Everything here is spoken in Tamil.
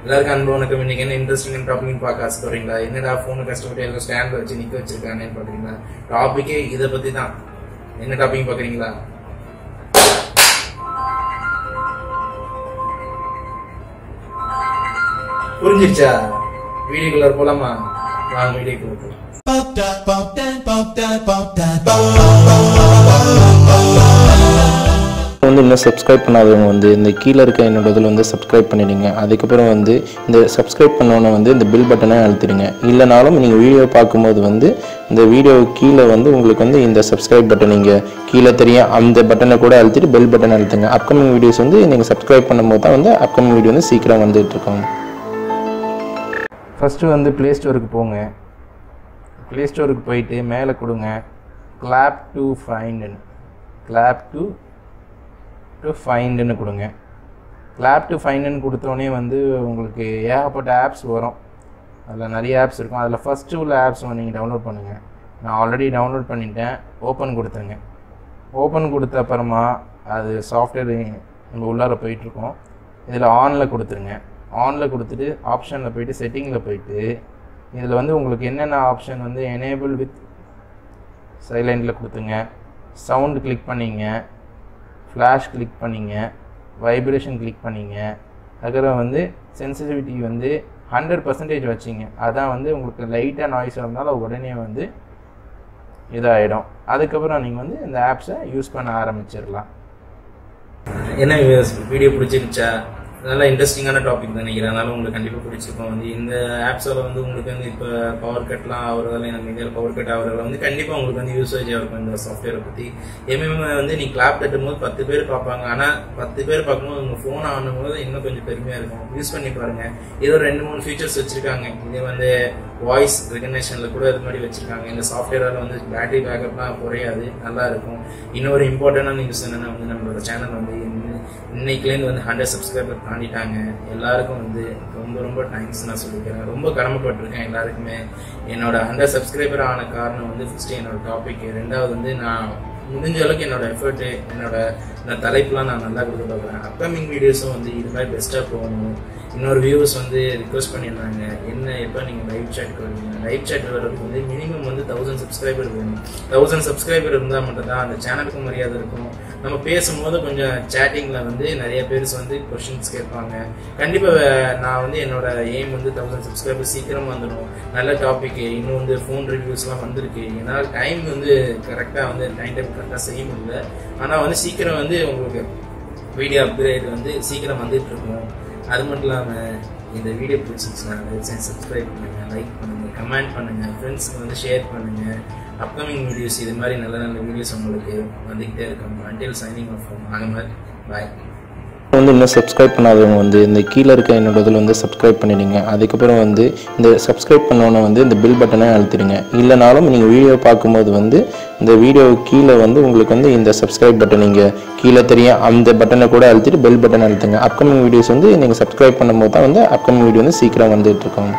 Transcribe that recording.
எல்லாருக்கும் அன்பு வணக்கம். இன்னைக்கு என்ன இன்ட்ரெஸ்டிங் டாபிக் பார்க்க ஆசைப்படுறீங்களா? என்னடா போன் கஷ்டப்பட்டு ஸ்டாண்ட் வச்சு நிக்க வச்சிருக்கானு பாக்குறீங்களா? டாபிக்கே இதை பத்தி தான். என்ன டாபிக் பாக்குறீங்களா? புரிஞ்சிருச்சா? வீடியோக்குள்ள போலாமா? வாங்க வீடியோக்குள்ள போலாம். இன்னும் சப்ஸ்கிரைப் பண்ணாதவங்க இந்த கீழே இருக்க என்னோட இதில் சப்ஸ்கிரைப் பண்ணிடுங்க. அதுக்கப்புறம் இந்த சப்ஸ்கிரைப் பண்ணோன்னே இந்த பில் பட்டனை அழுத்திடுங்க. இல்லைனாலும் நீங்கள் வீடியோ பார்க்கும்போது இந்த வீடியோ கீழே உங்களுக்கு இந்த சப்ஸ்கிரைப் பட்டன் நீங்கள் கீழே தெரியும் அந்த பட்டனை கூட அழுத்திட்டு பெல் பட்டன் அழுத்துங்க. அப்கமிங் வீடியோஸ் நீங்கள் சப்ஸ்கிரைப் பண்ணும்போது தான் அப்கமிங் வீடியோ சீக்கிரம் வந்துட்டு இருக்கோம். ஃபஸ்ட்டு ப்ளே ஸ்டோருக்கு போங்க. ப்ளே ஸ்டோருக்கு போயிட்டு மேலே கொடுங்க கிளாப் டு ஃபைண்டுன்னு கொடுங்க. கிளாப் டு ஃபைண்டுன்னு கொடுத்தோடனே உங்களுக்கு ஏகப்பட்ட ஆப்ஸ் வரும். அதில் நிறைய ஆப்ஸ் இருக்கும். அதில் ஃபஸ்ட்டு உள்ள ஆப்ஸ் நீங்கள் டவுன்லோட் பண்ணுங்கள். நான் ஆல்ரெடி டவுன்லோட் பண்ணிட்டேன். ஓப்பன் கொடுத்துருங்க. ஓப்பன் கொடுத்த அப்புறமா அது சாஃப்ட்வேர் நம்ம உள்ளார போயிட்டுருக்கோம். இதில் ஆனில் கொடுத்துருங்க. ஆனில் கொடுத்துட்டு ஆப்ஷனில் போய்ட்டு செட்டிங்கில் போய்ட்டு இதில் உங்களுக்கு என்னென்ன ஆப்ஷன் எனேபிள் வித் சைலண்டில் கொடுத்துங்க. சவுண்டு கிளிக் பண்ணிங்க, ஃப்ளாஷ் கிளிக் பண்ணிங்க, வைப்ரேஷன் கிளிக் பண்ணிங்க. அதுக்கப்புறம் சென்சிட்டிவிட்டி 100% வச்சிங்க. அதான் உங்களுக்கு லைட்டாக நாய்ஸாக இருந்தாலும் உடனே இதாகிடும். அதுக்கப்புறம் நீங்கள் இந்த ஆப்ஸை யூஸ் பண்ண ஆரம்பிச்சிடலாம். என்ன வீடியோ பிடிச்சிருச்சா? நல்லா இன்ட்ரெஸ்டிங்கான டாபிக் தான் நினைக்கிறேன். அதனால உங்களுக்கு கண்டிப்பாக பிடிச்சிருக்கும். இந்த ஆப்ஸில் உங்களுக்கு இப்போ பவர் கட்லாம் ஆகுறதால எனக்கு இந்தியாவில் பவர் கட் ஆகுறதால கண்டிப்பாக உங்களுக்கு யூசேஜ் இருக்கும் இந்த சாஃப்ட்வேரை பற்றி. எப்பயுமே நீ கிளாப் தட்டும் போது 10 பேர் பார்ப்பாங்க. ஆனால் 10 பேர் பார்க்கும்போது உங்கள் ஃபோன் ஆனும்போது இன்னும் கொஞ்சம் பெருமையாக இருக்கும். யூஸ் பண்ணி பாருங்க. ஏதோ 2-3 ஃபீச்சர்ஸ் வச்சிருக்காங்க. இது வாய்ஸ் ரெகக்னேஷனில் கூட இது மாதிரி வச்சிருக்காங்க. இந்த சாஃப்ட்வேரால் பேட்டரி பேக்கப்லாம் குறையாது, நல்லா இருக்கும். இன்னொரு இம்பார்ட்டண்டான நியூஸ் என்னன்னா நம்மளோட சேனல் இன்னைக்குலேருந்து 100 சப்ஸ்கிரைபர் தாண்டிட்டாங்க. எல்லாருக்கும் ரொம்ப ரொம்ப தேங்க்ஸ் நான் சொல்லிக்கிறேன். ரொம்ப கடமைப்பட்டிருக்கேன் எல்லாருக்குமே. என்னோட 100 சப்ஸ்கிரைபர் ஆன காரணம் ஃபர்ஸ்ட் என்னோட டாபிக், ரெண்டாவது நான் முடிஞ்ச அளவுக்கு என்னோட எஃபர்ட், என்னோட தலைப்புலாம் நான் நல்லா கொடுக்க பார்க்குறேன். அப்கமிங் வீடியோஸும் இது மாதிரி பெஸ்ட்டாக போகணும். இன்னொரு வியூவர்ஸ் ரிக்வஸ்ட் பண்ணியிருந்தாங்க, என்ன எப்போ நீங்கள் லைவ் சேட் வருவீங்க? லைவ் சேட் வர்றதுக்கு மினிமம் 1000 சப்ஸ்கிரைபர் வேணும். 1000 சப்ஸ்கிரைபர் இருந்தால் மட்டும்தான் அந்த சேனலுக்கும் மரியாதை இருக்கும். நம்ம பேசும்போது கொஞ்சம் சேட்டிங்கில் நிறைய பேர்ஸ் கொஷின்ஸ் கேட்பாங்க. கண்டிப்பாக நான் என்னோட எய்ம் 1000 சப்ஸ்கிரைபர் சீக்கிரம் வந்துடும். நல்ல டாபிக். இன்னும் ஃபோன் ரிவ்யூஸ்லாம் வந்திருக்கு. என்னால் டைம் கரெக்டாக டைம் டேபிள் கரெக்டாக செய்ய முடியல. ஆனால் சீக்கிரம் உங்களுக்கு வீடியோ அப்கிரேட் சீக்கிரம் வந்துட்டு இருக்கும். அது மட்டும் இல்லாமல் இந்த வீடியோ பிடிச்சிருச்சுன்னா வெப்சைட் சப்ஸ்கிரைப் பண்ணுங்கள், லைக் பண்ணுங்கள், கமெண்ட் பண்ணுங்கள், ஃப்ரெண்ட்ஸ்க்கு ஷேர் பண்ணுங்கள். அப்கமிங் வீடியோஸ் இது மாதிரி நல்ல நல்ல வீடியோஸ் உங்களுக்கு வந்துக்கிட்டே இருக்கும். Until signing off Ahamad. Bye. இன்னும் சப்ஸ்கிரைப் பண்ணாதவங்க இந்த கீழே இருக்க என்னோட இதில் சப்ஸ்கிரைப் பண்ணிடுங்க. அதுக்கப்புறம் இந்த சப்ஸ்கிரைப் பண்ணோன்னே இந்த பில் பட்டனை அழுத்திடுங்க. இல்லைனாலும் நீங்கள் வீடியோ பார்க்கும்போது இந்த வீடியோ கீழே உங்களுக்கு இந்த சப்ஸ்கிரைப் பட்டன் நீங்கள் கீழே தெரியும் அந்த பட்டனை கூட அழுத்திட்டு பெல் பட்டன் அழுத்துங்க. அப்கமிங் வீடியோஸ் நீங்கள் சப்ஸ்கிரைப் பண்ணும்போது தான் அப்கமிங் வீடியோ சீக்கிரம் வந்துட்டு இருக்கோம்.